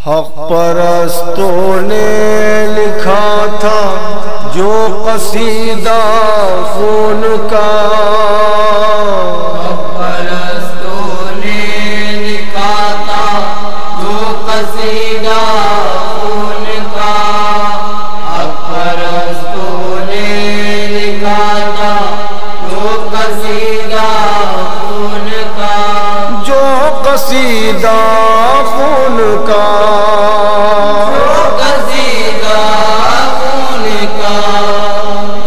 حق پرستوں نے لکھا تھا جو قصیدہ خون کا، حق پرستوں نے لکھا تھا جو قصیدہ خون کا، حق پرستوں نے لکھا تھا جو قصیدہ خون کا، جو قصیدہ خون کا، جو قصیدہ خون کا،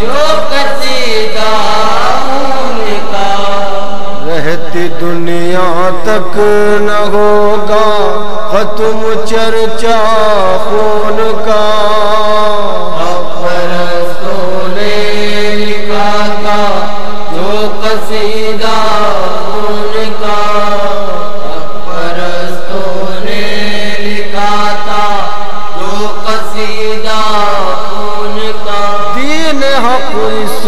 جو قصیدہ خون کا، رہتی دنیا تک نہ ہوگا ختم چرچا خون کا، حق پرستوں نے لکھا تھا جو قصیدہ خون کا، حق پرستوں نے لکھا تھا جو قصیدہ خون کا، دین حق اس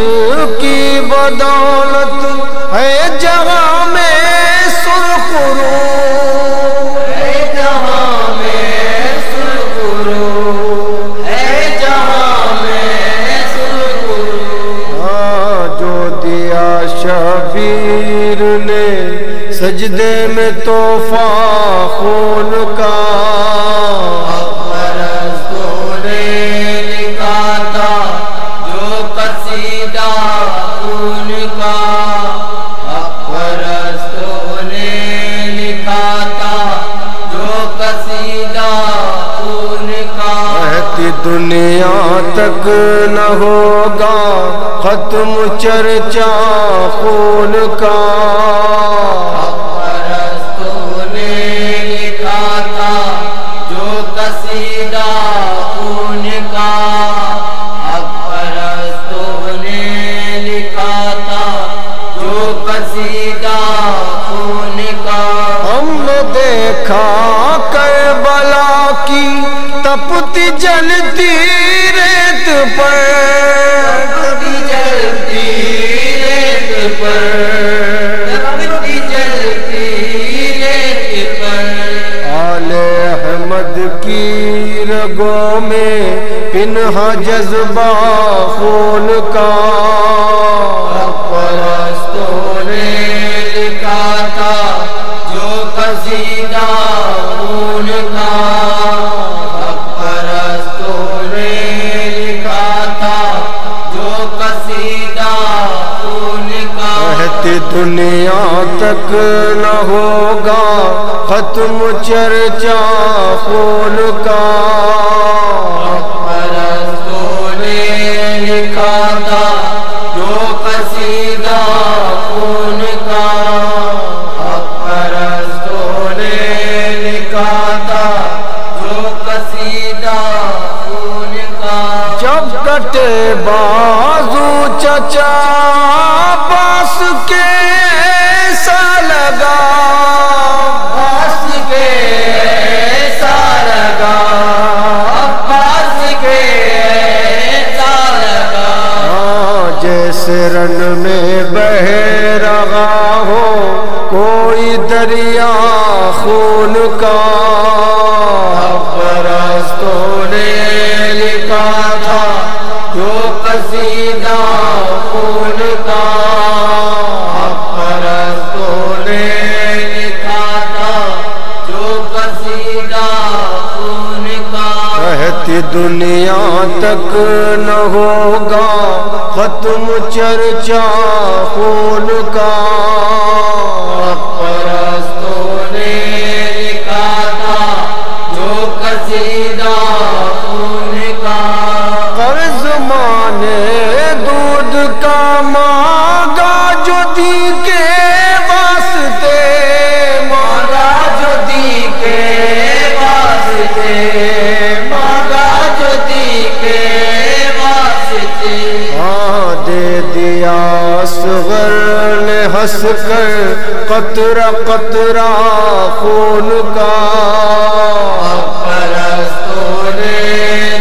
کی بدولت ہے جہاں میں سرخرو، ہے جہاں میں سرخرو، ہے جہاں میں سرخرو، جو دیا شبیر نے سجدے میں تحفہ خون کا، حق پرستوں نے لکھا تھا جو قصیدہ خون کا، حق پرستوں نے لکھا تھا جو قصیدہ خون کا، رہتی دنیا تک نہ ہوگا ختم چرچا خون کا، حق پرستوں نے لکھا تھا جو قصیدہ خون کا، حق پرستوں نے لکھا تھا جو قصیدہ خون کا، ہم نے دیکھا کربلا کی تپتی جلتی ریت پر، تپتی جلتی ریت پر، تپتی جلتی ریت پر، آل احمد کی رگوں میں پنہا جذبہ خون کا، حق پرستوں نے لکھا تھا جو قصیدہ خون کا، حق پرستوں نے لکھا تھا جو قصیدہ خون کا، رہتی دنیا تک نہ ہوگا ختم چرچا خون کا، حق پرستوں نے لکھا تھا جو قصیدہ خون کا، حق پرستوں نے لکھا تھا جو قصیدہ خون کا، جب کٹے بازو چچا باس کے ایسا لگا، عباس کے ایسا لگا، عباس کے ایسا لگا، جیسے رن میں بہہ رہا ہو کوئی دریا خون کا، حق پرستوں نے لکھا تھا جو قصیدہ خون کا، حق پرستوں نے لکھا تھا جو قصیدہ خون کا، رہتی دنیا تک نہ ہوگا ختم چرچا خون کا، حق پرستوں نے لکھا تھا جو قصیدہ خون کا، قرض مانے دودھ کا مانگا جو دی کے واسطے، مانگا جو دی کے واسطے، مانگا جو دی کے واسطے، دے دیا اصغر نے ہنس کر قطرہ قطرہ خون کا، حق پرستوں نے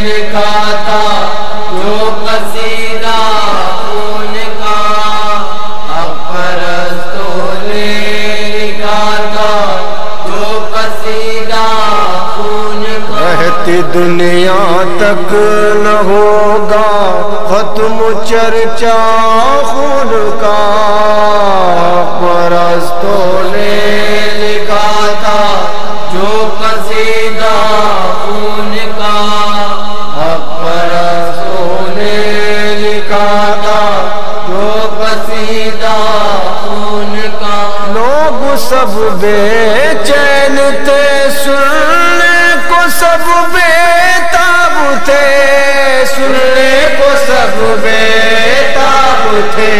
لکھا تھا جو قصیدہ خون کا، حق پرستوں نے لکھا تھا جو قصیدہ خون دنیا تک نہ ہوگا ختم چرچا خون کا، پرستوں نے لکھا تھا جو قصیدہ خون کا، حق پرستوں نے لکھا تھا جو قصیدہ خون کا۔ لوگ سب بے چین تھے سننے کو، سب بےتاب تھے سننے کو، سب بےتاب تھے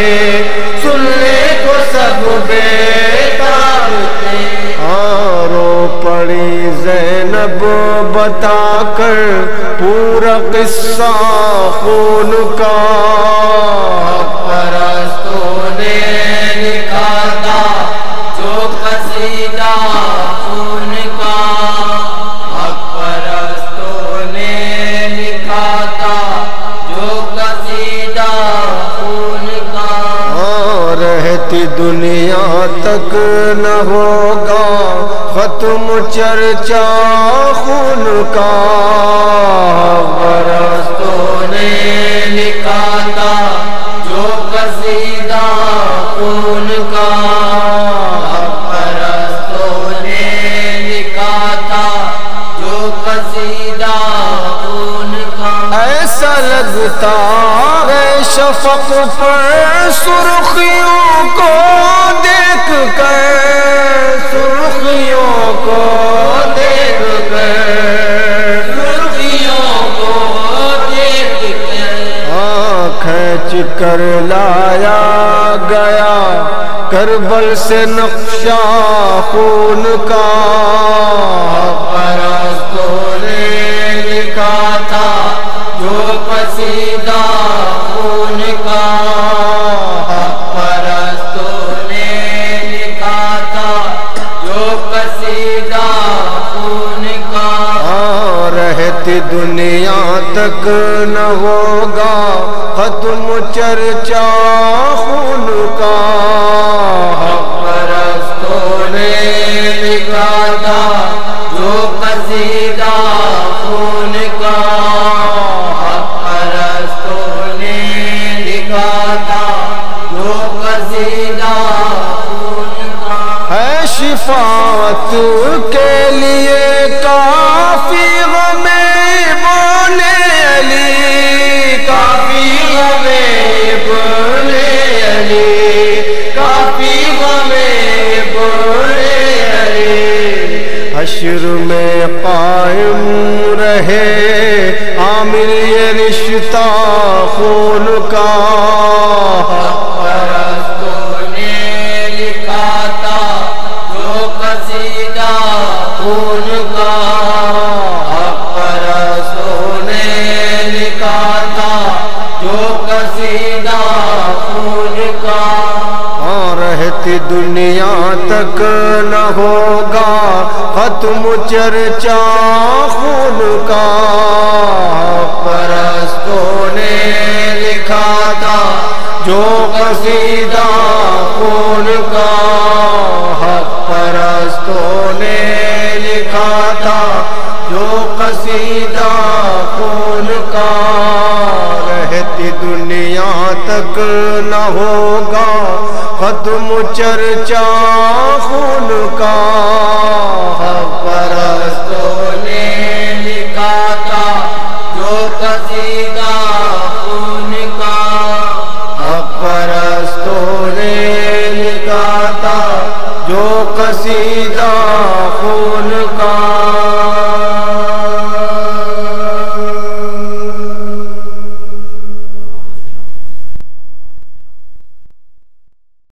سننے کو، سب بےتاب تھے۔ رو پڑی زینب بتا کر پورا قصہ خون کا، پرستوں نے لکھا تھا جو قصیدہ خون کا، حق پرستوں نے لکھا تھا جو قصیدہ خون کا۔ رہتی دنیا تک نہ ہوگا ختم چرچا خون کا، پرستوں نے لکھا تھا جو قصیدہ خون کا، پرستوں نے لکھا تھا جو قصیدہ خون کا۔ ایسا لگتا ہے شفق پر سرخیوں کو دیکھ کر، سرخیوں کو دیکھ کر، سرخیوں کو دیکھ کر، کھینچ کر لایا گیا کربل سے نقشہ خون کا، پرستوں نے لکھا تھا جو قصیدہ خون کا، پرستوں نے لکھا تھا جو قصیدہ خون کا۔ رہتی دنیا تک نہ ہوگا ختم چرچا خون کا، پرستوں نے لکھا تھا جو قصیدہ خون کا، پرستوں نے لکھا تھا جو قصیدہ خون کا۔ ہے شفاعت کے لیے کافی غم ابن علی، کافی غم ابن علی، کافی غم ابن علی۔ حشر میں قائم رہے عامر یہ رشتہ خون کا، پرستوں نے لکھا تھا جو قصیدہ خون کا، پرستوں نے لکھا تھا جو قصیدہ خون کا۔ رہتی دنیا تک نہ ہوگا ختم چرچا خون کا، پرستوں نے لکھا تھا جو قصیدہ خون کا، پرستوں نے لکھا تھا جو قصیدہ خون کا۔ رہتی دنیا تک نہ ہوگا ختم چرچا خون کا، پرستوں نے لکھا تھا جو قصیدہ خون کا، پرستوں نے لکھا تھا جو قصیدہ خون کا۔